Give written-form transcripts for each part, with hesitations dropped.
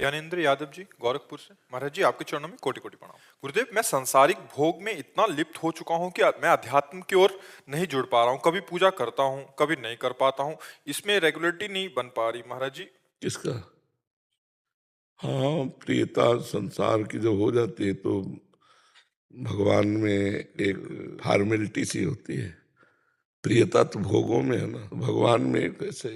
ज्ञानेंद्र यादव जी, गोरखपुर से। महाराज जी, आपके चरणों में कोटि कोटि प्रणाम। गुरुदेव, मैं सांसारिक भोग में इतना लिप्त हो चुका हूँ कि मैं अध्यात्म की ओर नहीं जुड़ पा रहा हूँ। कभी पूजा करता हूँ, कभी नहीं कर पाता हूँ। इसमें रेगुलरिटी नहीं बन पा रही महाराज जी। किसका? हाँ, प्रियता संसार की जब हो जाती है तो भगवान में एक फॉर्मेलिटी सी होती है। प्रियता तो भोगों में है ना, भगवान में कैसे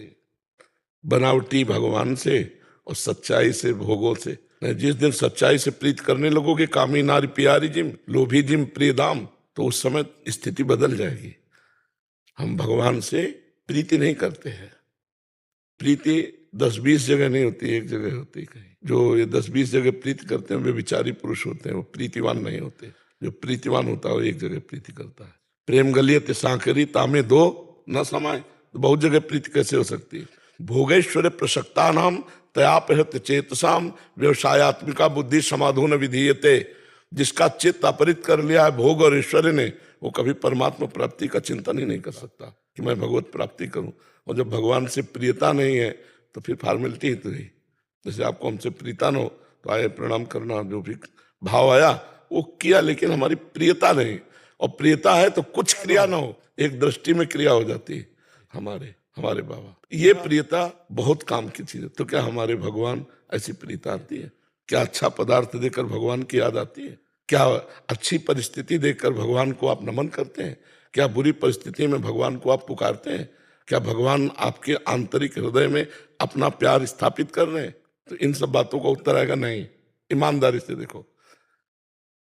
बनावटी भगवान से और सच्चाई से भोगों से। जिस दिन सच्चाई से प्रीत करने लगोगे, कामी नारी प्यारी जिम लोभी जिम प्रिय दाम, तो उस समय स्थिति बदल जाएगी। हम भगवान से प्रीति नहीं करते हैं। प्रीति 10-20 जगह नहीं होती, एक जगह होती है कहीं। जो ये 10-20 जगह प्रीति करते हैं वे विचारी पुरुष होते हैं, वो प्रीतिवान नहीं होते। जो प्रीतिवान होता है वो एक जगह प्रीति करता है। प्रेम गलियत सांकरी तामे दो न समाये, तो बहुत जगह प्रीति कैसे हो सकती है? भोगेश्वर प्रसक्ता नाम तयापहृत चेतसाम व्यवसायत्मिका बुद्धि समाधो न विधीयते। जिसका चित्त अपहृत कर लिया है भोग और ऐश्वर्य ने, वो कभी परमात्मा प्राप्ति का चिंतन ही नहीं कर सकता कि मैं भगवत प्राप्ति करूं। और जब भगवान से प्रियता नहीं है तो फिर फॉर्मेलिटी ही तो रही। जैसे आपको हमसे प्रीता न हो तो आए प्रणाम करना, जो भी भाव आया वो किया, लेकिन हमारी प्रियता नहीं। और प्रियता है तो कुछ क्रिया ना हो, एक दृष्टि में क्रिया हो जाती है। हमारे बाबा, ये प्रियता बहुत काम की चीज है। तो क्या हमारे भगवान ऐसी प्रियता आती है? क्या अच्छा पदार्थ देकर भगवान की याद आती है? क्या अच्छी परिस्थिति देखकर भगवान को आप नमन करते हैं? क्या बुरी परिस्थिति में भगवान को आप पुकारते हैं? क्या भगवान आपके आंतरिक हृदय में अपना प्यार स्थापित कर रहे हैं? तो इन सब बातों का उत्तर आएगा नहीं। ईमानदारी से देखो,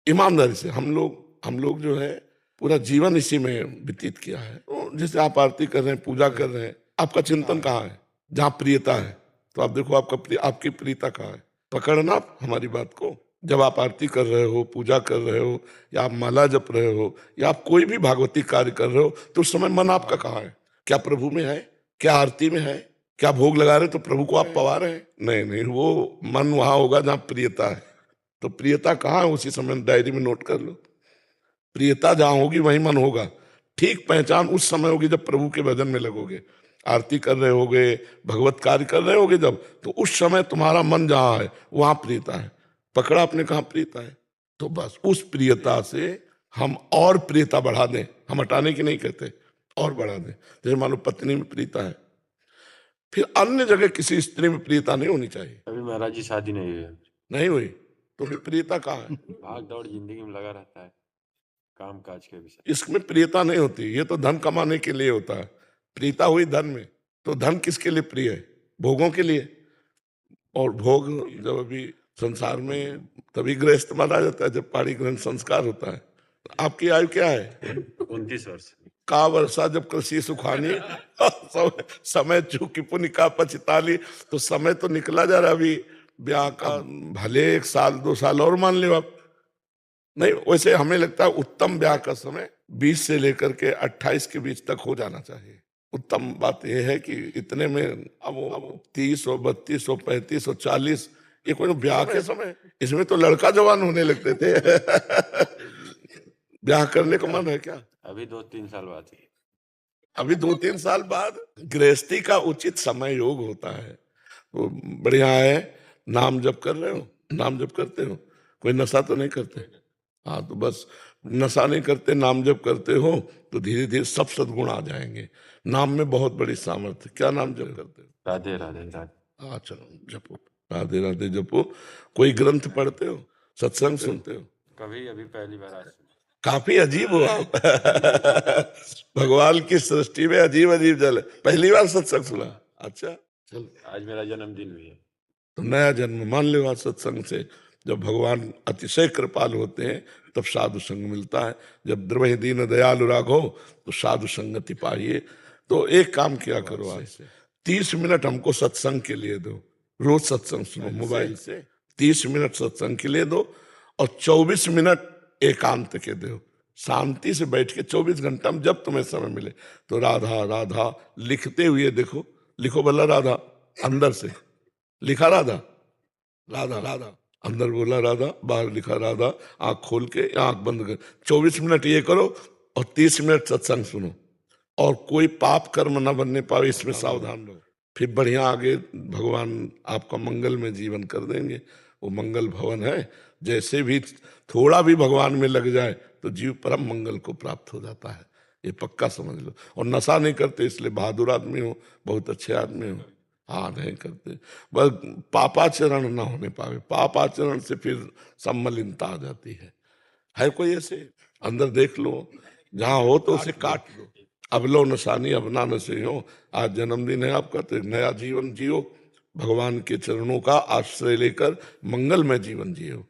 ईमानदारी से हम लोग जो है पूरा जीवन इसी में व्यतीत किया है। तो जैसे आप आरती कर रहे हैं, पूजा कर रहे हैं, आपका चिंतन कहाँ है? जहाँ प्रियता है तो आप देखो आपकी प्रियता कहाँ है। पकड़ना आप हमारी बात को। जब आप आरती कर रहे हो, पूजा कर रहे हो, या आप माला जप रहे हो, या आप कोई भी भागवती कार्य कर रहे हो, तो उस समय मन आपका कहाँ है? क्या प्रभु में है? क्या आरती में है? क्या भोग लगा रहे तो प्रभु को आप पवा रहे हैं? नहीं नहीं, वो मन वहां होगा जहाँ प्रियता है। तो प्रियता कहाँ है उसी समय डायरी में नोट कर लो। प्रियता जहां होगी वहीं मन होगा। ठीक पहचान उस समय होगी जब प्रभु के भजन में लगोगे, आरती कर रहे होगे, भगवत कार्य कर रहे होगे जब, तो उस समय तुम्हारा मन जहां है वहां प्रियता है। पकड़ा आपने कहा प्रियता है, तो बस उस प्रियता से हम और प्रियता बढ़ा दें। हम हटाने की नहीं कहते, और बढ़ा दें। जैसे मान लो पत्नी में प्रियता है, फिर अन्य जगह किसी स्त्री में प्रियता नहीं होनी चाहिए। अभी महाराज जी शादी नहीं हुई है। नहीं हुई तो फिर प्रियता कहाँ है? भाग दौड़ जिंदगी में लगा रहता है, काम काज के विषय। इसमें प्रियता नहीं होती, ये तो धन कमाने के लिए होता है। प्रियता हुई धन में, तो धन किसके लिए प्रिय है? भोगों के लिए। और भोग जब अभी संसार में तभी गृहस्थ माना जाता है जब पाणी ग्रहण संस्कार होता है। आपकी आयु क्या है? 29 वर्ष। का वर्षा जब कृषि सुखानी समय चूकी पुण्य का पछताली। तो समय तो निकला जा रहा, अभी ब्याह का भले 1 साल 2 साल और मान लो आप। नहीं, वैसे हमें लगता है उत्तम ब्याह का समय 20 से लेकर के 28 के बीच तक हो जाना चाहिए। उत्तम बात यह है कि इतने में अब 30 और 32 और 35 और 40, ये कोई ब्याह के समय, इसमें तो लड़का जवान होने लगते थे। ब्याह करने का मन है क्या? अभी 2-3 साल बाद ही। अभी 2-3 साल बाद गृहस्थी का उचित समय योग होता है। तो बढ़िया है। नाम जप कर रहे हो, नाम जप करते हो, कोई नशा तो नहीं करते? हाँ, तो बस नशा नहीं करते, नाम जप करते हो तो धीरे धीरे सब सद्गुण आ जाएंगे। नाम में बहुत बड़ी सामर्थ्य। क्या नाम जप करते हो? राधे राधे राधे। हाँ, चलो जपो, राधे राधे जपो। कोई ग्रंथ पढ़ते हो, सत्संग सुनते हो? कभी अभी पहली बार आज। काफी अजीब हो आप। भगवान की सृष्टि में अजीब अजीब जल, पहली बार सत्संग सुना? अच्छा, चलो। आज मेरा जन्मदिन भी है। तो नया जन्म मान लो आज सत्संग से। जब भगवान अतिशय कृपाल होते हैं तब साधु संग मिलता है। जब द्रवहि दीन दयालु राघो तो साधु संगति पाइए। तो एक काम किया करो, आज से 30 मिनट हमको सत्संग के लिए दो। रोज सत्संग सुनो मोबाइल से, 30 मिनट सत्संग के लिए दो और 24 मिनट एकांत के दो। शांति से बैठ के 24 घंटा में जब तुम्हें समय मिले तो राधा राधा लिखते हुए देखो। लिखो भला राधा, अंदर से लिखा राधा, राधा राधा, अंदर बोला राधा, बाहर लिखा राधा। आंख खोल के आंख बंद कर 24 मिनट ये करो और 30 मिनट सत्संग सुनो। और कोई पाप कर्म न बनने पावे, इसमें सावधान रहो। फिर बढ़िया आगे भगवान आपका मंगल में जीवन कर देंगे। वो मंगल भवन है, जैसे भी थोड़ा भी भगवान में लग जाए तो जीव परम मंगल को प्राप्त हो जाता है, ये पक्का समझ लो। और नशा नहीं करते इसलिए बहादुर आदमी हो, बहुत अच्छे आदमी हो। हाँ, नहीं करते, बस पापाचरण ना होने पावे, पापाचरण से फिर सम्मलिनता आ जाती है कोई ऐसे अंदर देख लो, जहां हो तो उसे काट लो। अब लो नशानी अब ना नशे हो, आज जन्मदिन है आपका तो एक नया जीवन जियो, भगवान के चरणों का आश्रय लेकर मंगलमय जीवन जियो।